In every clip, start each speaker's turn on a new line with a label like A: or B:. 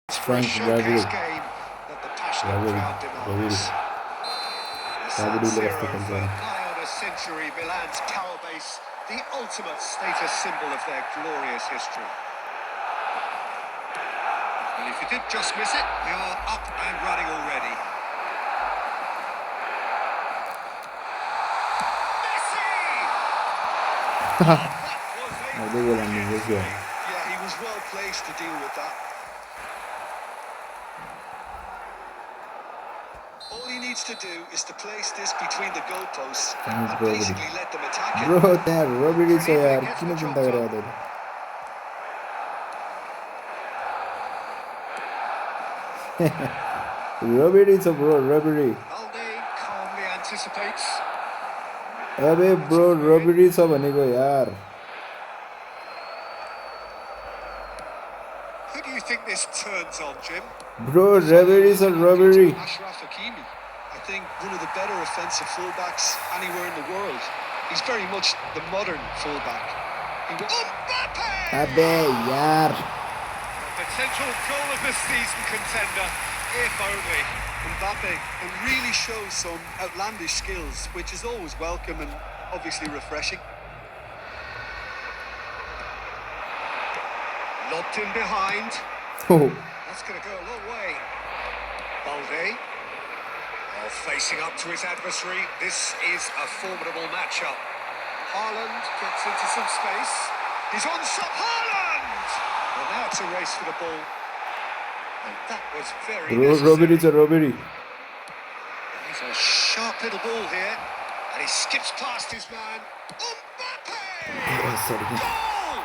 A: For a
B: Frank
A: showcase
B: Ribery.
A: game that the passionate
B: Ribery.
A: crowd
B: Ribery.
A: demands. The San
B: Ribery ile
A: Siro
B: basta
A: for
B: kalacağım.
A: nigh on a century, Milan's power base, the ultimate status symbol of their glorious history. And if you did just miss it, they are up and running already. Messi! That was a
B: Nerede gol
A: brilliant
B: anlayacağız ya.
A: save. Yeah, he was well placed to deal with that. All he needs to do is to place this between the goalposts
B: Thanks,
A: and
B: bro.
A: basically let them attack it.
B: Bro यार Ribery से यार
A: Gets
B: किने
A: the
B: चिंता
A: job
B: कर रहा
A: done.
B: था. Ribery से bro Ribery.
A: Alde calmly anticipates.
B: अबे bro Ribery से बनेगा यार.
A: Who do you think this turns on, Jim?
B: Bro Ribery से Ribery.
A: Ashraf Hakimi. I think one of the better offensive fullbacks anywhere in the world. He's very much the modern fullback. Mbappe!
B: अबे यार.
A: Potential goal of the season contender, if only. Mbappe really shows some outlandish skills, which is always welcome and obviously refreshing. Lobbed in behind.
B: Oh.
A: That's going to go a long way. Balde. Facing up to his adversary. This is a formidable matchup. Haaland gets into some space. He's on Haaland! Well, now it's a race for the ball. And that was very necessary.
B: Ribery से Ribery.
A: He's a sharp little ball here. And he skips past his man. Mbappe! Goal!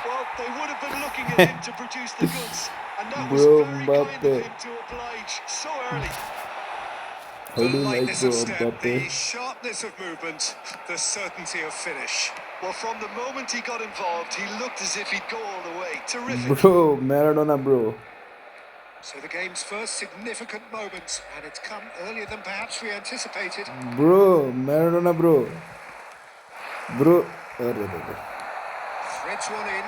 A: Well, they would have been looking at him to produce the goods. And that was
B: Bro,
A: very kind
B: Mbappe.
A: of him to oblige so early.
B: How
A: The
B: do you like
A: lightness
B: bro
A: of step,
B: Mbappe?
A: the sharpness of movement, the certainty of finish. Well, from the moment he got involved, he looked as if he'd go all the way. Terrific.
B: Bro Maradona bro.
A: So the game's first significant moment, and it's come earlier than perhaps we anticipated.
B: Bro Maradona bro. Bro. अरे
A: Threads one in.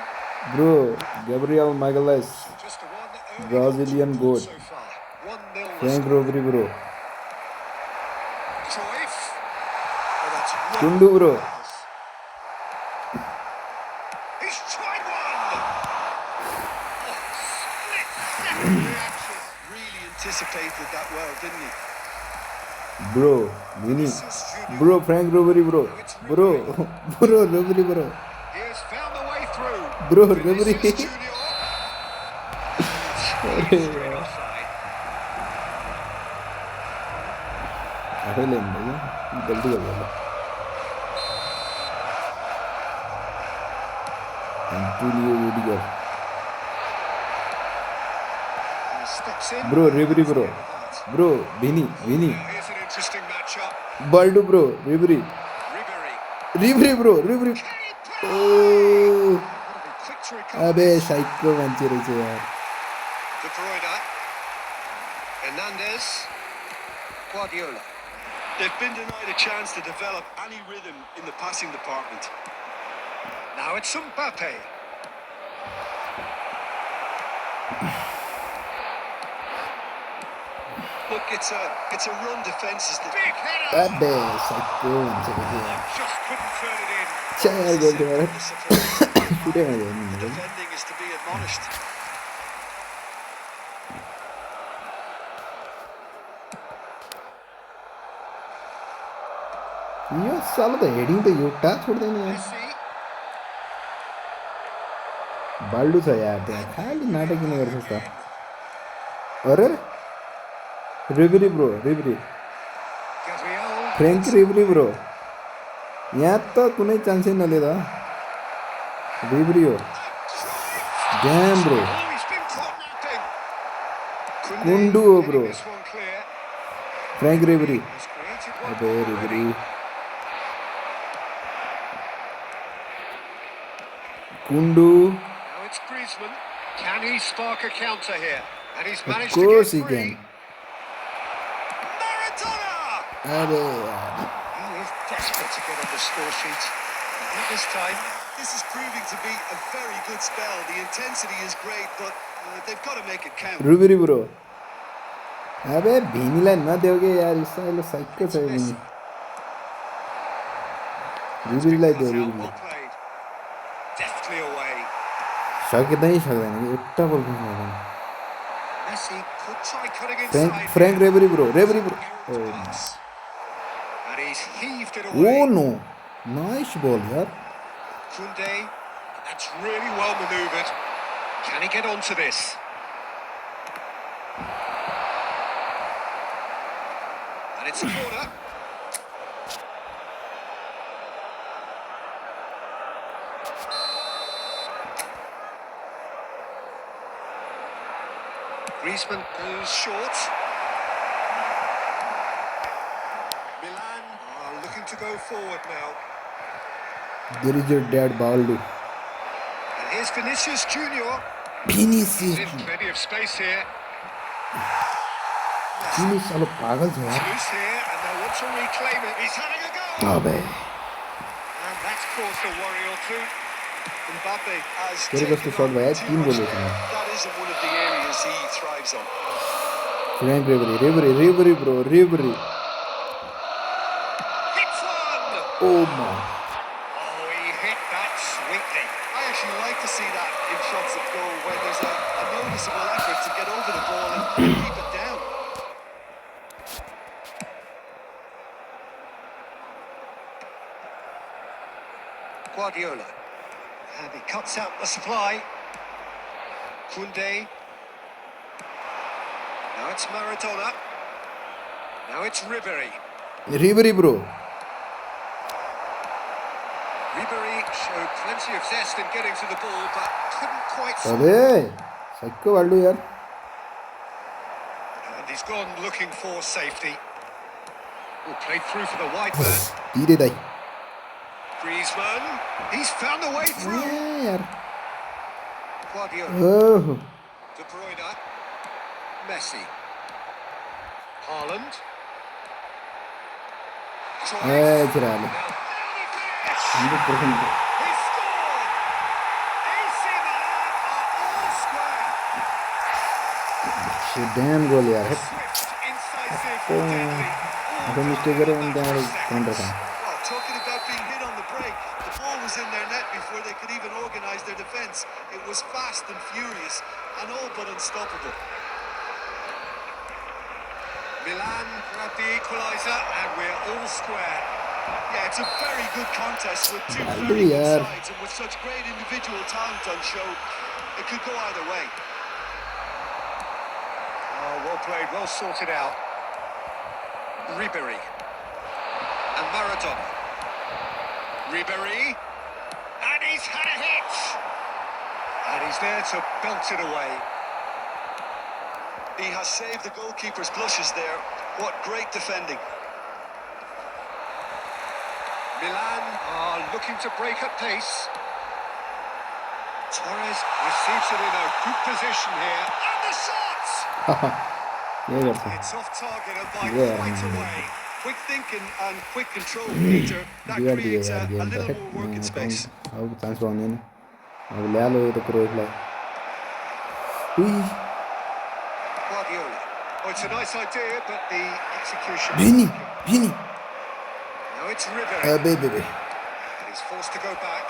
B: Bro Gabriel Magalhaes.
A: Just a one early
B: Brazilian
A: goal
B: goat.
A: so far. 1-0 the
B: Frank
A: score.
B: Ribery bro.
A: Cruyff. Oh, that's
B: Kundu bro.
A: He's tried one. Oh, split second reaction. Really anticipated that well, didn't he?
B: Bro Vini. Bro Frank Ribery bro. Bro bro Ribery bro.
A: He has found the way through.
B: Bro Ribery.
A: Vinicius Junior.
B: अरे यार. आगे लेंगे भैया. जल्दी कर लो. Antonio Rudiger.
A: He steps in.
B: Bro Ribery bro. Bro Vini.
A: Here's an interesting matchup.
B: Baldu bro Ribery.
A: Ribery.
B: Ribery bro Ribery.
A: Can he play?
B: Oh.
A: Gotta be quick to recover
B: अबे
A: this.
B: Psycho मंचेरे से यार.
A: De Bruyne. Hernandez. Guardiola. They've been denied a chance to develop any rhythm in the passing department. Now it's Mbappe. Look, it's a run defense is the big header.
B: अबे psycho मंचेरे से यार.
A: Just couldn't turn it in.
B: चार गोल थे यार.
A: Disappointing.
B: पूरे में
A: The
B: गए.
A: defending is to be admonished.
B: ये साला तो हेडिंग तो योटा छोड़ देने यार.
A: Messi.
B: बाल्डू सा यार तो खाली नाटक ही नहीं कर सकता. अरे Ribery bro Ribery.
A: Gabriel.
B: Frank Ribery bro. यहाँ तो कुने चांस ही न लेता. Ribery हो. Damn bro.
A: Oh, he's been caught napping.
B: Kundu
A: getting
B: bro.
A: this one clear.
B: Frank Ribery.
A: Has created one
B: अबे
A: already.
B: Ribery. Kundu.
A: Now it's Griezmann. Can he spark a counter here? And he's
B: Of
A: managed
B: course
A: to
B: he
A: get free.
B: can.
A: Maradona!
B: अबे यार.
A: He is desperate to get on the score sheet. And at this time, this is proving to be a very good spell. The intensity is great, but They've got to make it count.
B: Ribery bro अबे भीनीलाई नदेऊ यार इसो psycho छ
A: It's
B: भीनी
A: Messi. It's been
B: रूबेरीलाई
A: cut
B: देऊ
A: out.
B: रूबेरीले
A: Well played. Deftly away.
B: सक्दै सक्दैन कि एउटा बल पनि लाग्दैन
A: Messi could try cutting
B: Franck
A: inside.
B: Franck Ribery bro
A: He's
B: ओ
A: to pass. And he's heaved it
B: ओ
A: away.
B: नो नाइस बॉल यार
A: Kunde. That's really well manoeuvred. Can he get onto this? And it's a corner. Griezmann goes short. Milan are looking to go forward now.
B: There is your dad बाल्डू
A: And here's Vinicius Junior. He's
B: Vinicius
A: in plenty of space here.
B: फिनिश सालो पागल छ यार
A: Loose here, and they'll want to reclaim it. He's having a go.
B: अबे
A: And that's caused a worry or two. Mbappe has
B: तेरे
A: taken
B: कस्तो shot
A: on
B: भयो
A: too
B: 3
A: much
B: goal
A: there.
B: हो
A: That isn't one of the areas he thrives on.
B: Franck Ribery bro Ribery
A: Hits one!
B: Oh my
A: Oh, he hit that sweetly. I actually like to see that in shots at goal when there's a noticeable effort to get over the ball and keep it down. Guardiola. And he cuts out the supply. Kunde. Now it's Maradona. Now it's Ribery.
B: Ribery bro
A: Ribery showed plenty of zest in getting to the ball, but couldn't quite.
B: अबे psycho बाल्डू यार
A: And he's gone looking for safety. Oh, played through for the wide man.
B: धीरे दाई
A: Griezmann. He's found a way through.
B: यार
A: Guardiola.
B: ओह
A: De Bruyne. Messi. Haaland.
B: ए चला ले
A: Now,
B: 100%
A: he scored! AC Milan are all square.
B: Damn goal यार
A: Swift, incisive,
B: Oh.
A: deadly.
B: अबे mistake करे उन त्यार counter का
A: Well, talking about being hit on the break, the ball was in their net before they could even organise their defence. It was fast and furious, and all but unstoppable. Milan grab the equaliser, and we're all square. Yeah, it's a very good contest with two very good
B: यार
A: sides, and with such great individual talent on show, it could go either way. Oh, well played, well sorted out. Ribery. And Maradona. Ribery. And he's had a hit. And he's there to belt it away. He has saved the goalkeeper's blushes there. What great defending. Milan are looking to break at pace. Torres receives it in a good position here. And the shot!
B: ये करते
A: It's off target and by
B: Yeah.
A: quite a way. Quick thinking and quick control, Peter. That
B: दिया
A: creates
B: यार
A: a
B: game
A: little
B: पे
A: more working space.
B: अब chance पाउने नि अब ले लो ये तो क्रोस लाई उई
A: Guardiola. Oh, it's a nice idea, but the execution.
B: भीनी
A: Now it's Ribery.
B: अबे बेबे
A: And he's forced to go back.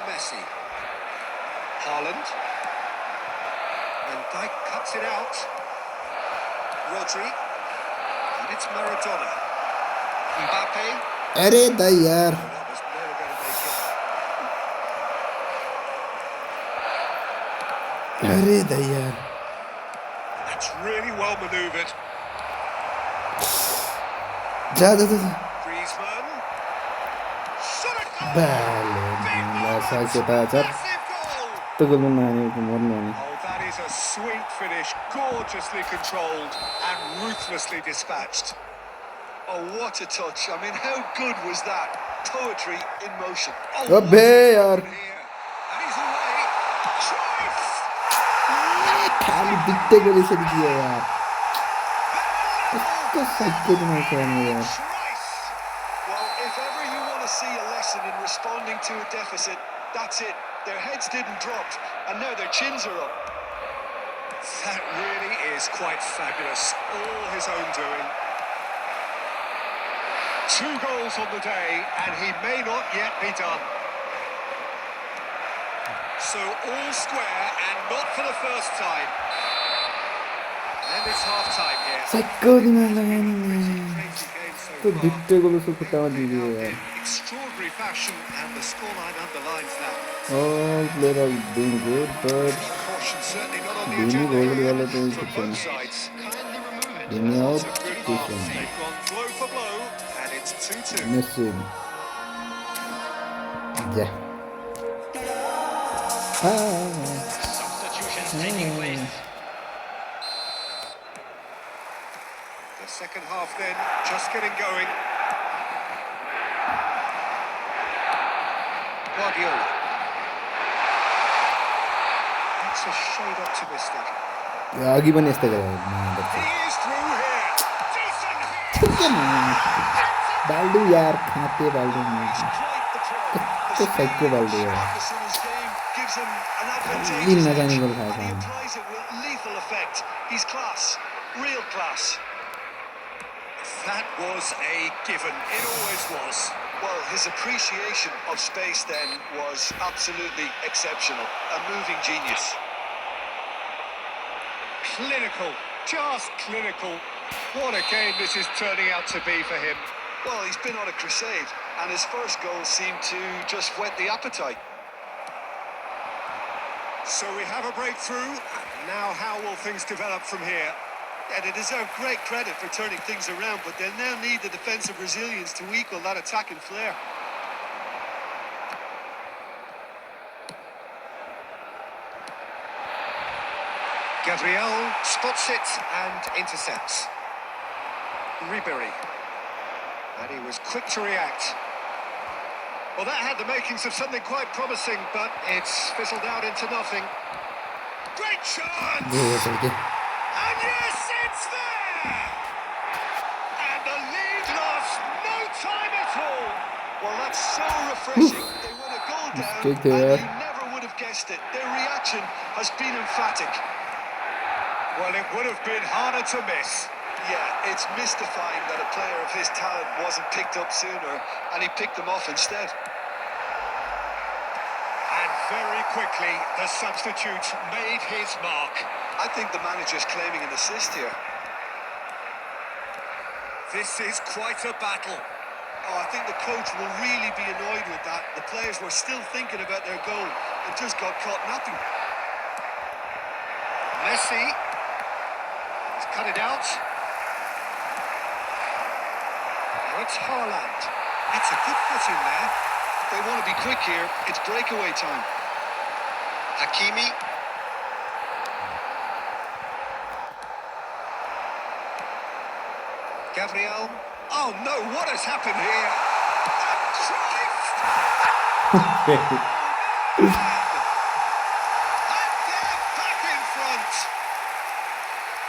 A: Messi. Haaland. And Dijk cuts it out. Rodri. And it's Maradona. Mbappe.
B: अरे दाई यार
A: Oh, that was never going to make it.
B: अरे दाई यार
A: That's really well manoeuvred.
B: जा जा जा
A: Griezmann. Shot it goal!
B: बाले ला side से था सर
A: Massive goal!
B: तो गोल में आने को मरने नहीं
A: Oh, that is a sweet finish, gorgeously controlled and ruthlessly dispatched. Oh, what a touch. I mean, how good was that? Poetry in motion. Oh,
B: अबे यार
A: here. And he's away. Cruyff!
B: खाली दिखते गले से दिया यार इसको साइको में खेलने यार
A: Cruyff! Well, if ever you want to see a lesson in responding to a deficit,
C: That's it. Their heads didn't drop, and now their chins are up.
A: That really is quite fabulous. All his own doing. 2 goals on the day, and he may not yet be done. So all square, and not for the first time. And it's half-time here.
B: 사이코디만 나가는
A: Crazy game so
B: 또
A: far.
B: 늑대걸로 쏟았다만
A: Played out
B: 이게
A: in extraordinary fashion, and the scoreline underlines that.
B: all players are doing good, but
A: Caution certainly not on the
B: Dini
A: agenda
B: goal
A: here
B: वाला तो
A: from
B: कुछ
A: both sides.
B: Dini out,
A: Lots of good
B: this
A: halves.
B: one.
A: They've gone blow for blow, and it's 2-2.
B: Messi. Yeah.
D: Substitutions taking place.
A: The second half then, just getting going. Guardiola. That's a shade optimistic.
B: आगे बने इस तरह
A: He is through here. Decent hit.
B: डाल दो यार खाते डाल दो तो साइको डाल दो यार ये मैकेनिकल था काम
C: Lethal effect. He's class. Real class.
A: That was a given. It always was.
C: Well, his appreciation of space then was absolutely exceptional. A moving genius.
A: Clinical. Just clinical. What a game this is turning out to be for him.
C: Well, he's been on a crusade, and his first goal seemed to just whet the appetite.
A: So we have a breakthrough. Now how will things develop from here?
C: Yeah, they deserve great credit for turning things around, but they'll now need the defensive resilience to equal that attacking flair.
A: Gabriel spots it and intercepts. Ribery. And he was quick to react. Well, that had the makings of something quite promising, but it's fizzled out into nothing. Great chance! And yes, it's there! And the lead lost no time at all.
C: Well, that's so refreshing. They win a goal down,
B: Mistake
C: and
B: there.
C: you never would have guessed it. Their reaction has been emphatic.
A: Well, it would have been harder to miss.
C: Yeah, it's mystifying that a player of his talent wasn't picked up sooner, and he picked them off instead.
A: And very quickly, the substitute made his mark.
C: I think the manager's claiming an assist here.
A: This is quite a battle.
C: Oh, I think the coach will really be annoyed with that. The players were still thinking about their goal and just got caught napping.
A: Messi has cut it out. Now it's Haaland. That's a good foot in there.
C: They want to be quick here. It's breakaway time.
A: Hakimi. Gabriel. Oh no, what has happened here? And they're back in front.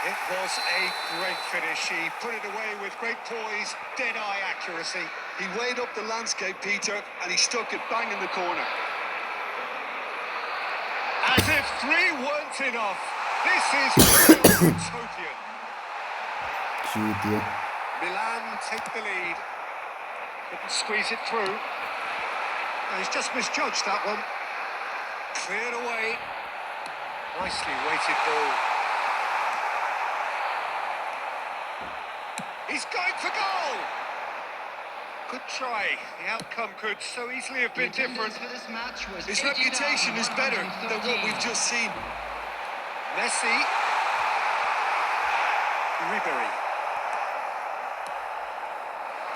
A: It was a great finish. He put it away with great poise, dead-eye accuracy.
C: He weighed up the landscape, Peter, and he stuck it bang in the corner.
A: As if 3 weren't enough. This is real utopian. Milan take the lead. Couldn't squeeze it through. And he's just misjudged that one. Cleared away. Nicely weighted ball. He's going for goal. Good try. The outcome could so easily have been different.
C: His reputation is better than what we've just seen.
A: Messi. Ribery.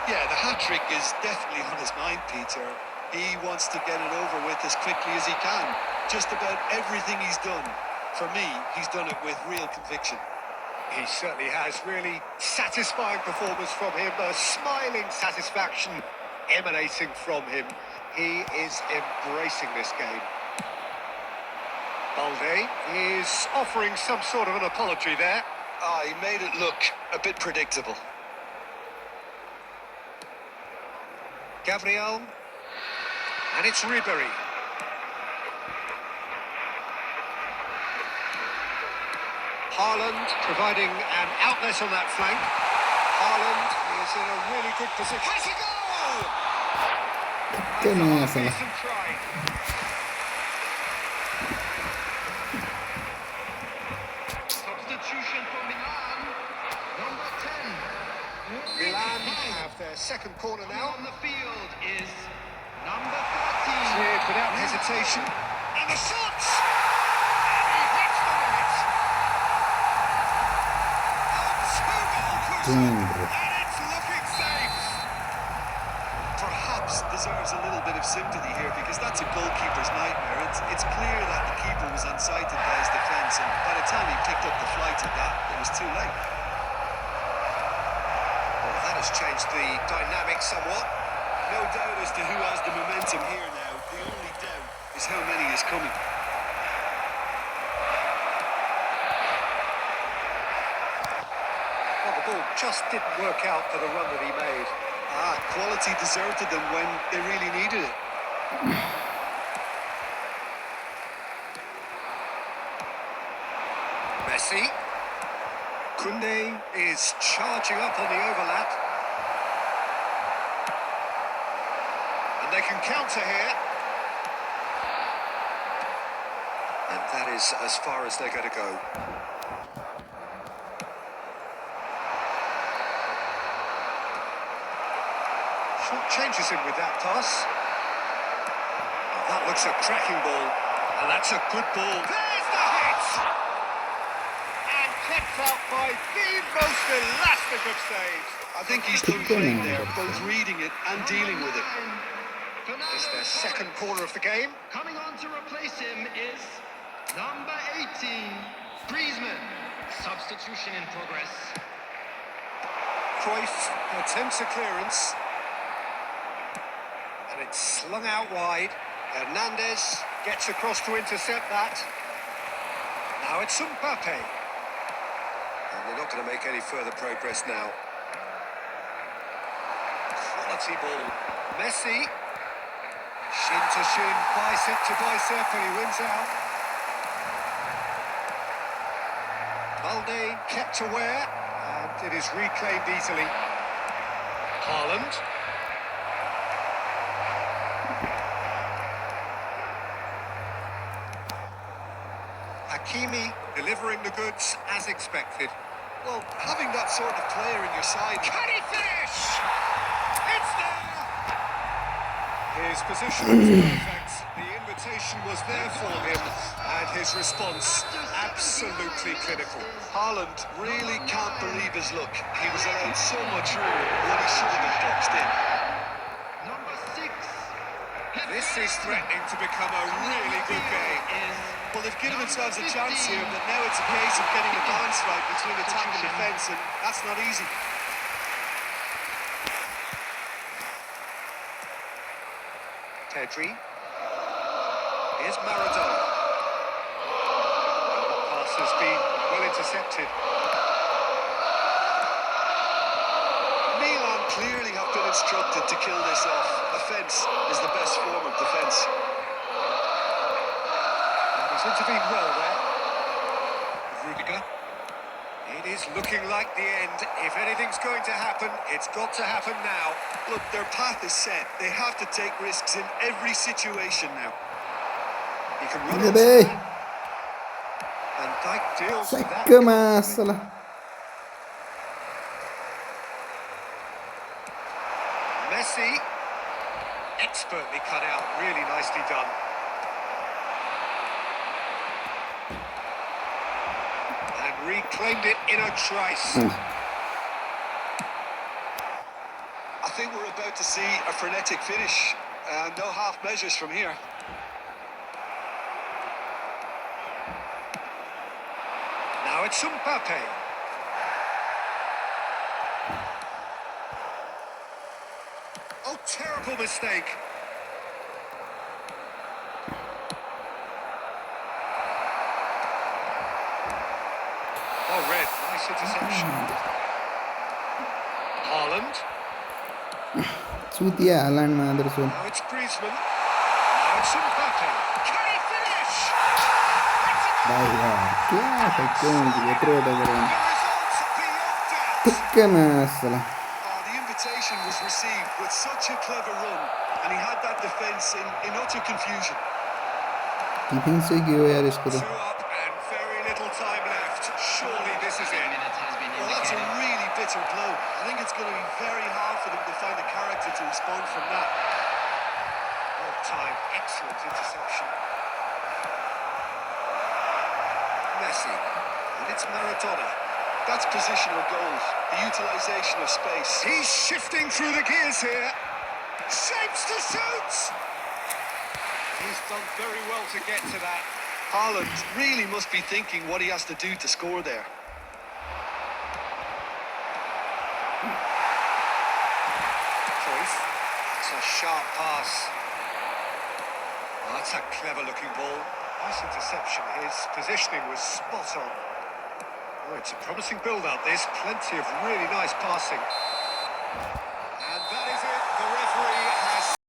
C: Yeah, the hat-trick is definitely on his mind, Peter. He wants to get it over with as quickly as he can. Just about everything he's done, for me, he's done it with real conviction.
A: He certainly has. Really satisfying performance from him. A smiling satisfaction emanating from him. He is embracing this game. Balde is offering some sort of an apology there.
C: Ah, he made it look a bit predictable.
A: Gabriel. And it's Ribery. Haaland providing an outlet on that flank. Haaland is in a really good position. Has a goal!
B: Come on,
A: That's a
B: Salah.
A: decent try.
D: Substitution for Milan. Number 10.
A: Milan have their second corner now.
D: On the field is number 13.
A: Cleared without hesitation. And the shots! And he hits the net. A 2-goal
B: Damn,
A: cushion.
B: bro.
A: And it's looking safe.
C: Perhaps deserves a little bit of sympathy here because that's a goalkeeper's nightmare. It's clear that the keeper was unsighted by his defence, and by the time he picked up the flight of that, it was too late.
A: Well, that has changed the dynamic somewhat.
C: No doubt as to who has the momentum here now. The only doubt is how many is coming.
A: Well, the ball just didn't work out for the run that he made.
C: Quality deserted them when they really needed it.
A: Messi. Koundé is charging up on the overlap. And they can counter here. And that is as far as they're going to go. Short changes him with that pass. Oh, that looks a cracking ball. And that's a good ball. There's the hit! And kept out by the most elastic of saves.
C: I think he's done great there, both reading it and dealing with it.
A: It's their second corner of the game.
D: Coming on to replace him is number 18, Griezmann. Substitution in progress.
A: Cruyff attempts a clearance. And it's slung out wide. Hernandez gets across to intercept that. Now it's Mbappe. And they're not going to make any further progress now. Quality ball. Messi. Shin to shin, bicep to bicep, and he wins out. Balde kept aware, and it is reclaimed easily. Haaland. Hakimi delivering the goods as expected.
C: Well, having that sort of player in your side.
A: Can he finish? It's there! His position was perfect. The invitation was there for him, and his response absolutely clinical.
C: Haaland really can't believe his luck. He was allowed so much room when he should have been boxed in.
D: Number 6.
A: This is threatening to become a really good game.
C: Well, they've given themselves a chance here, but now it's a case of getting the balance right between attack and defence, and that's not easy.
A: Pedri. Here's Maradona. And that pass has been well intercepted.
C: Milan clearly have been instructed to kill this off. Offence is the best form of defence.
A: And he's intervened well there. Rudiger. It is looking like the end. If anything's going to happen, it's got to happen now.
C: Look, their path is set. They have to take risks in every situation now.
A: He can run
B: Look
A: onto
B: at
A: that. And Dijk deals with that.
B: Come on, Salah.
A: Messi. Expertly cut out. Really nicely done. And reclaimed it in a trice.
C: I think we're about to see a frenetic finish. No half measures from here.
A: Now it's Mbappe. Oh, terrible mistake. Oh, red. Nice interception. Haaland.
B: Chutia Haaland maadar sun.
A: Now it's Griezmann. Now it's Mbappe. Can he finish? It's a
B: भाई यार क्या सकते हैं ये तो
A: The
B: करें
A: result beyond doubt.
B: तुक्के में साला
C: Oh, the invitation was received with such a clever run, and he had that defence in utter confusion.
B: Defence से क्यों यार इसको तो
A: Two up and very little time left. Surely this is it.
D: Minute has been
C: Well, that's a
D: indicated.
C: really bitter blow. I think it's going to be very hard for them to find the character to respond from that.
A: Well time, excellent interception. Messi, and it's Maradona.
C: That's positional goals, the utilisation of space.
A: He's shifting through the gears here. Shapes to suit. He's done very well to get to that.
C: Haaland really must be thinking what he has to do to score there.
A: Cruyff. It's a sharp pass. Oh, that's a clever looking ball. Nice interception. His positioning was spot on. Oh, it's a promising build-up, this. Plenty of really nice passing.